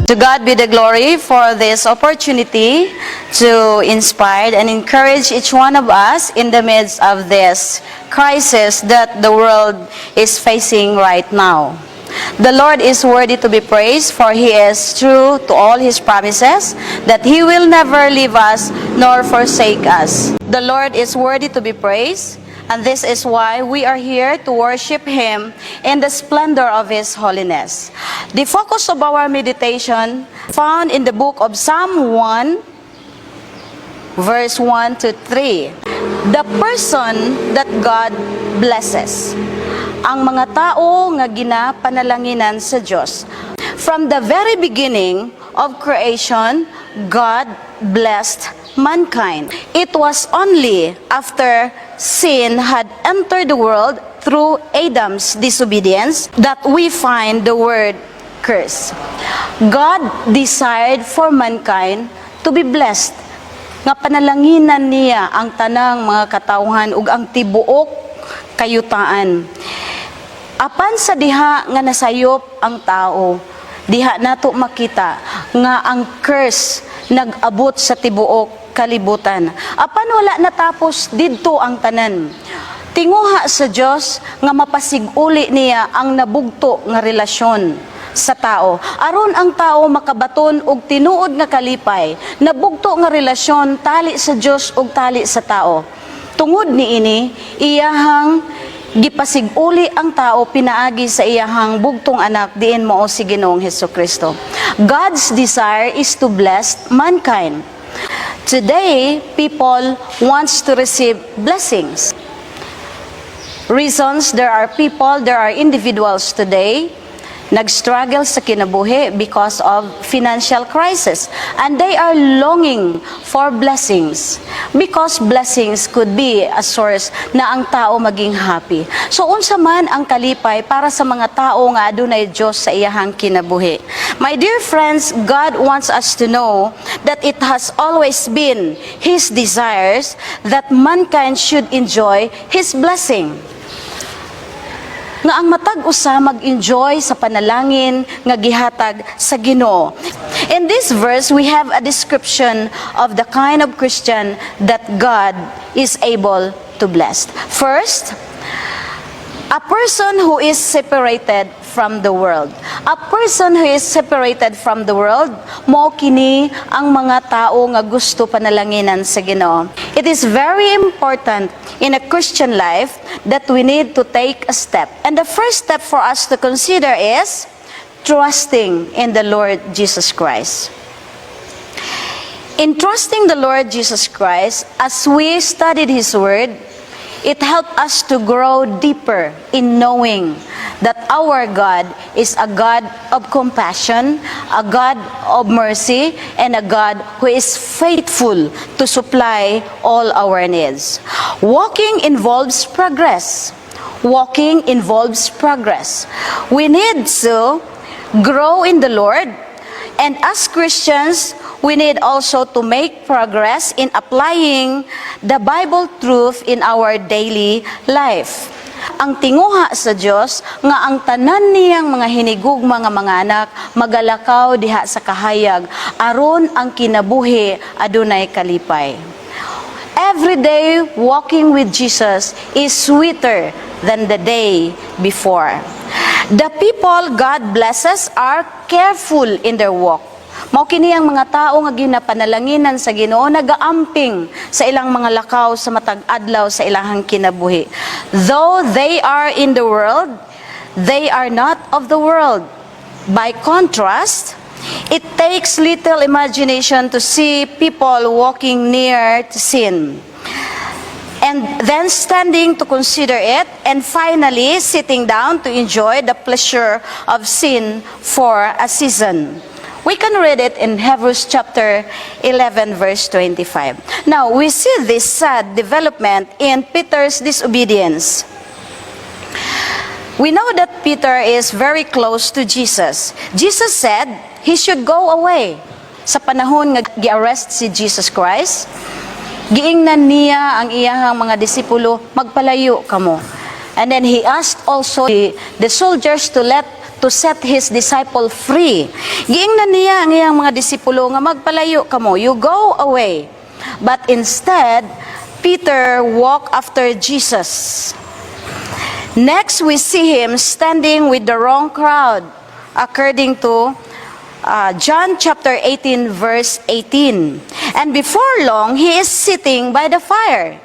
To God be the glory for this opportunity to inspire and encourage each one of us in the midst of this crisis that the world is facing right now. The Lord is worthy to be praised, for He is true to all His promises, that He will never leave us nor forsake us. The Lord is worthy to be praised, and this is why we are here to worship Him in the splendor of His holiness. The focus of our meditation found in the book of Psalm 1, verse 1 to 3. The person that God blesses. Ang mga tao nga ginapanalanginan sa Diyos. From the very beginning of creation, God blessed mankind. It was only after sin had entered the world through Adam's disobedience that we find the word curse. God desired for mankind to be blessed. Nga panalanginan niya ang tanang mga katawhan ug ang tibuok kayutaan. Apan sa diha nga nasayop ang tao, diha nato makita nga ang curse nag-abot sa tibuok kalibutan. Apan wala natapos didto ang tanan. Tinguha sa Dios nga mapasiguli niya ang nabugto nga relasyon sa tao. Aron ang tao makabaton og tinuod nga kalipay, nabugto nga relasyon tali sa Dios ug tali sa tao. Tungod niini, iyahang gipasiguli ang tao pinaagi sa iyahang bugtong anak diin mao si Ginoong Hesukristo. God's desire is to bless mankind. Today, people wants to receive blessings. Reasons, there are individuals today nag-struggle sa kinabuhi because of financial crisis, and they are longing for blessings because blessings could be a source na ang tao maging happy. So unsa man ang kalipay para sa mga tao nga adunay Dios sa iyahang kinabuhi. My dear friends, God wants us to know that it has always been His desires that mankind should enjoy His blessing. Nga ang matag usa mag-enjoy sa panalangin nga gihatag sa Ginoo. In this verse, we have a description of the kind of Christian that God is able to bless. First, a person who is separated from the world. A person who is separated from the world, mao kini ang mga tao nga gusto panalanginan sa Ginoo. It is very important in a Christian life that we need to take a step. And the first step for us to consider is trusting in the Lord Jesus Christ. In trusting the Lord Jesus Christ, as we studied His Word, it helped us to grow deeper in knowing that our God is a God of compassion, a God of mercy, and a God who is faithful to supply all our needs. Walking involves progress. Walking involves progress. We need to grow in the Lord, and as Christians, we need also to make progress in applying the Bible truth in our daily life. Ang tinguha sa Dios nga ang tanan niyang mga hinigugma nga mga anak magalakaw diha sa kahayag aron ang kinabuhi adunay kalipay. Every day walking with Jesus is sweeter than the day before. The people God blesses are careful in their walk. Mao kini ang mga tao nga ginapanalanginan sa Ginoo nagaamping sa ilang mga lakaw sa matag adlaw sa ilahang kinabuhi. Though they are in the world, they are not of the world. By contrast, it takes little imagination to see people walking near to sin. and then standing to consider it, and finally sitting down to enjoy the pleasure of sin for a season. We can read it in Hebrews chapter 11, verse 25. Now, we see this sad development in Peter's disobedience. We know that Peter is very close to Jesus. Jesus said he should go away. Sa panahon nga gi-arrest si Jesus Christ, giingnan niya ang iyahang mga disipulo, magpalayo kamo. And then he asked also the soldiers to set his disciple free. Giingnan niya ang iyang mga disipulo nga magpalayo kamo, you go away. But instead, Peter walked after Jesus. Next, we see him standing with the wrong crowd, according to John chapter 18, verse 18. And before long, he is sitting by the fire.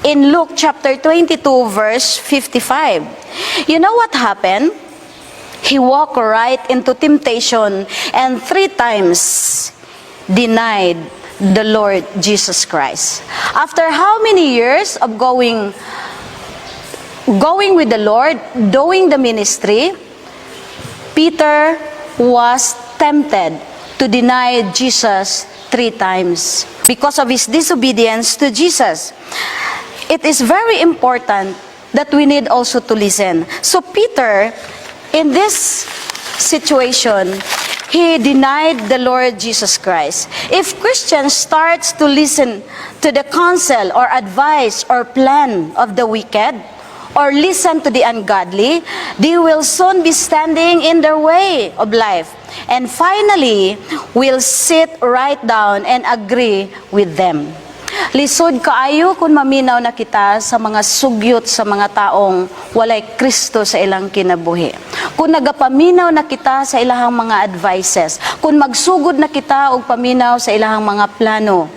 In Luke chapter 22, verse 55. You know what happened? He walked right into temptation and 3 times denied the Lord Jesus Christ. After how many years of going with the Lord, doing the ministry, Peter was tempted to deny Jesus 3 times because of his disobedience to Jesus. It is very important that we need also to listen. So Peter, in this situation, he denied the Lord Jesus Christ. If Christians starts to listen to the counsel or advice or plan of the wicked, or listen to the ungodly, they will soon be standing in their way of life. And finally, will sit right down and agree with them. Lisod kaayo kung maminaw na kita sa mga sugyot sa mga taong walay Kristo sa ilang kinabuhi. Kung nagapaminaw na kita sa ilahang mga advices, kung magsugod na kita og paminaw sa ilahang mga plano,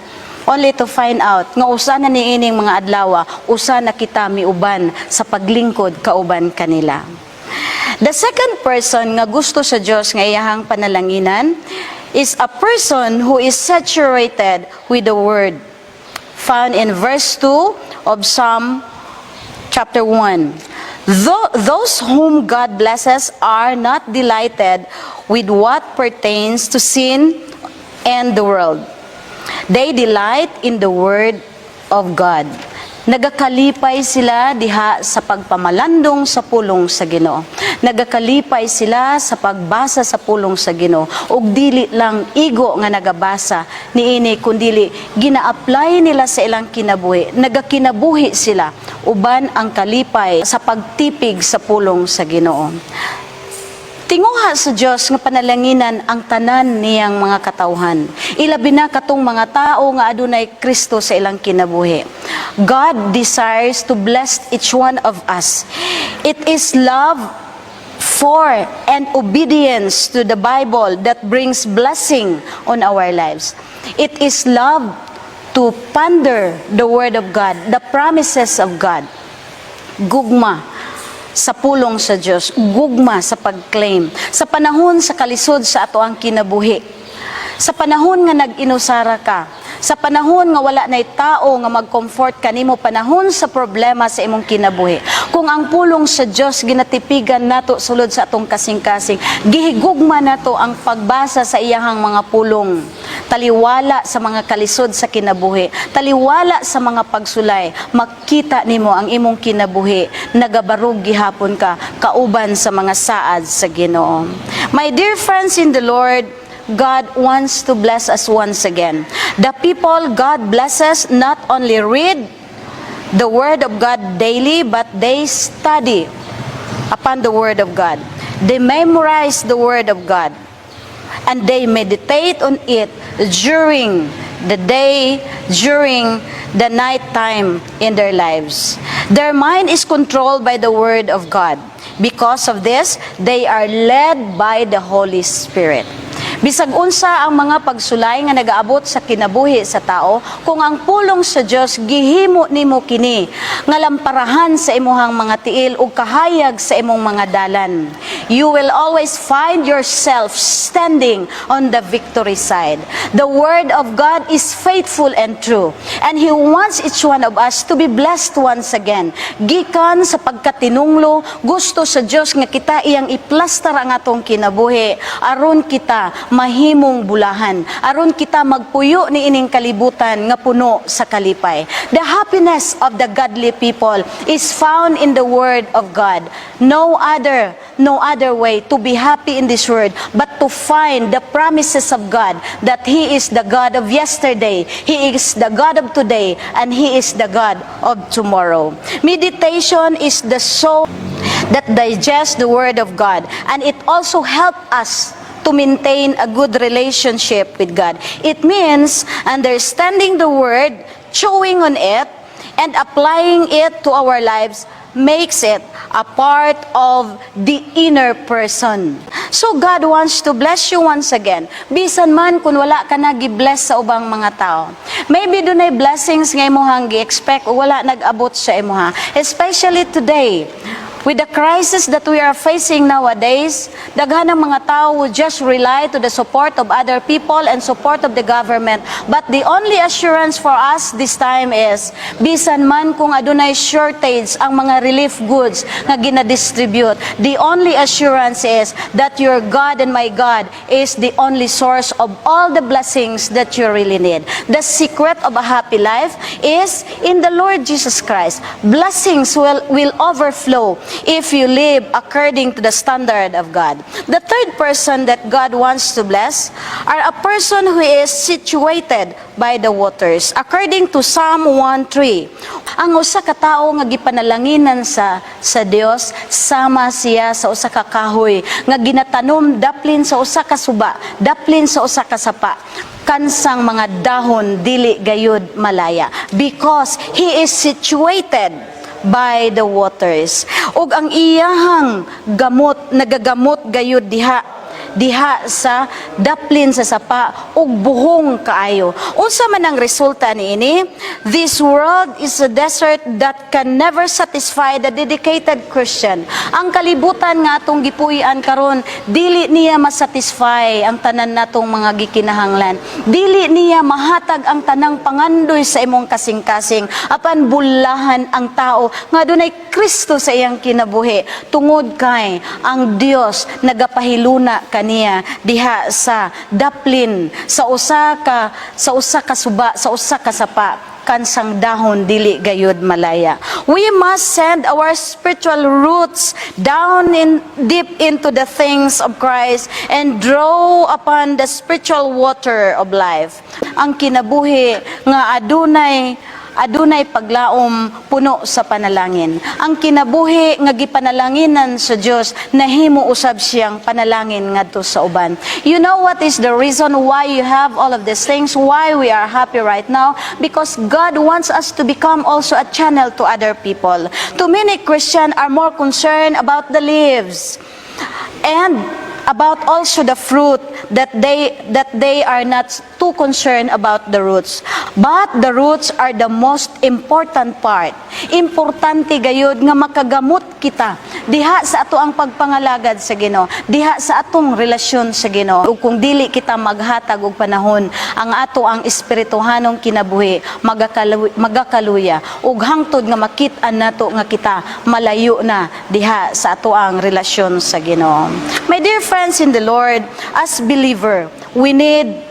only to find out nga usa na niining mga adlaw, usa na kita miuban sa paglingkod kauban kanila. The second person nga gusto sa Dios nga iyahang panalanginan is a person who is saturated with the word, found in verse 2 of Psalm chapter 1. Those whom God blesses are not delighted with what pertains to sin and the world. They delight in the word of God. Nagakalipay sila diha sa pagpamalandong sa pulong sa Ginoo. Nagakalipay sila sa pagbasa sa pulong sa Ginoo. Ug dili lang igo nga nagabasa niini kundili gina-apply nila sa ilang kinabuhi. Nagakinabuhi sila uban ang kalipay sa pagtipig sa pulong sa Ginoo. Tinguha sa Dios nga panalanginan ang tanan niyang mga katawhan. Ilabi na katong mga tao nga adunay Kristo sa ilang kinabuhi. God desires to bless each one of us. It is love for and obedience to the Bible that brings blessing on our lives. It is love to ponder the Word of God, the promises of God. Gugma sa pulong sa Dios, gugma sa pag-claim. Sa panahon sa kalisod sa ato ang kinabuhi, sa panahon nga nag-inusara ka, sa panahon nga wala na'y tao nga mag-comfort kanimo, panahon sa problema sa imong kinabuhi. Kung ang pulong sa Dios ginatipigan nato sulod sa atong kasing-kasing, gihigugma nato ang pagbasa sa iyahang mga pulong. Taliwala sa mga kalisod sa kinabuhi, taliwala sa mga pagsulay, makita nimo ang imong kinabuhi, nagabarug gihapon ka, kauban sa mga saad sa Ginoo. My dear friends in the Lord, God wants to bless us once again. The people God blesses not only read the Word of God daily, but they study upon the Word of God. They memorize the Word of God. And they meditate on it during the day, during the night time in their lives. Their mind is controlled by the Word of God. Because of this, they are led by the Holy Spirit. Bisag unsa ang mga pagsulay nga nagaabot sa kinabuhi sa tao, kung ang pulong sa Dios gihimo nimo kini nga lamparahan sa imuhang mga tiil ug kahayag sa imong mga dalan. you will always find yourself standing on the victory side. The Word of God is faithful and true, and He wants each one of us to be blessed once again. Gikan sa pagkatinunglo, gusto sa Dios nga kita iyang iplastar ang atong kinabuhi, aron kita mahimong bulahan, aron kita magpuyo ni ining kalibutan nga puno sa kalipay. The happiness of the godly people is found in the Word of God. No other way to be happy in this world but to find the promises of God, that He is the God of yesterday, He is the God of today, and He is the God of tomorrow. Meditation is the soul that digests the Word of God, and it also helps us to maintain a good relationship with God. It means understanding the Word, chewing on it, and applying it to our lives makes it a part of the inner person. So God wants to bless you once again. Bisan man kung wala ka na gi-bless sa ubang mga tao. Maybe dunay blessings nga imuhang gi-expect o wala nag-abot sa imuha. Especially today, with the crisis that we are facing nowadays, daghan ng mga tao would just rely to the support of other people and support of the government. But the only assurance for us this time is, bisan man kung adunay shortage ang mga relief goods nga ginadistribute, the only assurance is that your God and my God is the only source of all the blessings that you really need. The secret of a happy life is in the Lord Jesus Christ. Blessings will overflow if you live according to the standard of God. The third person that God wants to bless are a person who is situated by the waters. According to Psalm 1:3, ang usa ka tawo nga gipanalanginan sa Dios, sama siya sa usa ka kahoy nga ginatanom daplin sa usa ka suba, daplin sa usa ka sapa. Kansang mga dahon dili gayud malaya, because he is situated by the waters. Ug ang iyahang gamot, nagagamot gayud diha sa daplin sa sapa ug buhong kaayo. Unsa man ang resulta niini? This world is a desert that can never satisfy the dedicated Christian. Ang kalibutan nga atong gipuy-an karon, dili niya masatisfy ang tanan natong mga gikinahanglan. Dili niya mahatag ang tanang pangandoy sa imong kasing-kasing, apan bulahan ang tao nga adunay Kristo sa iyang kinabuhi, tungod kay ang Dios nagapahiluna kaniya diha sa daplin sa usa ka suba, sa usa ka sapa, kansang dahon dili gayud malaya. We must send our spiritual roots down deep into the things of Christ and draw upon the spiritual water of life. Ang kinabuhi nga adunay paglaom puno sa panalangin. Ang kinabuhi nga gipanalanginan sa Dios, nahimo usab siyang panalangin ngadto sa uban. You know what is the reason why you have all of these things, why we are happy right now? Because God wants us to become also a channel to other people. Too many Christians are more concerned about the leaves and about also the fruit, that they are not too concerned about the roots. But the roots are the most important part. Importante gayud nga makagamot kita diha sa ato ang pagpangalagad sa Ginoo, diha sa atong relasyon sa Ginoo. Ug kung dili kita maghatag og panahon, ang ato ang espirituhanong kinabuhi magakaluya ug hangtod nga makit-an nato nga kita malayo na diha sa ato ang relasyon sa Ginoo. My dear friends in the Lord, as believer, we need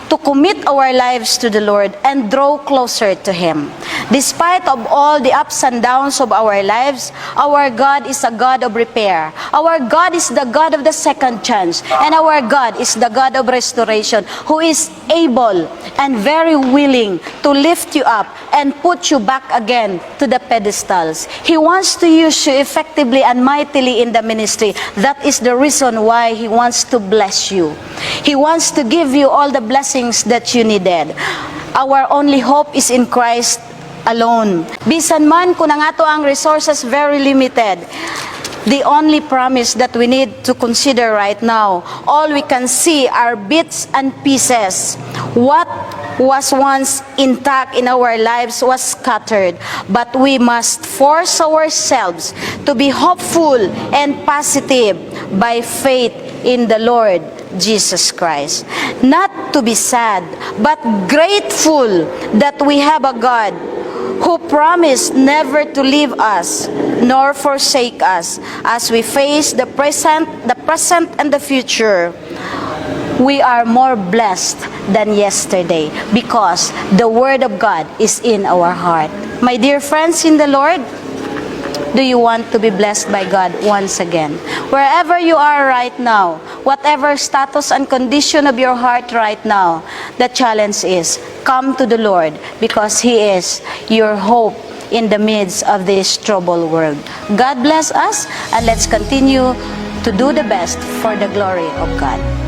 to commit our lives to the Lord and draw closer to Him. Despite of all the ups and downs of our lives, our God is a God of repair. Our God is the God of the second chance. And our God is the God of restoration, who is able and very willing to lift you up and put you back again to the pedestals. He wants to use you effectively and mightily in the ministry. That is the reason why He wants to bless you. He wants to give you all the blessings that you needed. Our only hope is in Christ alone. Bisan man kung ang ato ang resources very limited, the only promise that we need to consider right now. All we can see are bits and pieces. What was once intact in our lives was scattered, but we must force ourselves to be hopeful and positive by faith in the Lord Jesus Christ. Not to be sad, but grateful that we have a God who promised never to leave us nor forsake us as we face the present and the future. We are more blessed than yesterday because the Word of God is in our heart. My dear friends in the Lord, do you want to be blessed by God once again? Wherever you are right now, whatever status and condition of your heart right now, the challenge is, come to the Lord because He is your hope in the midst of this troubled world. God bless us, and let's continue to do the best for the glory of God.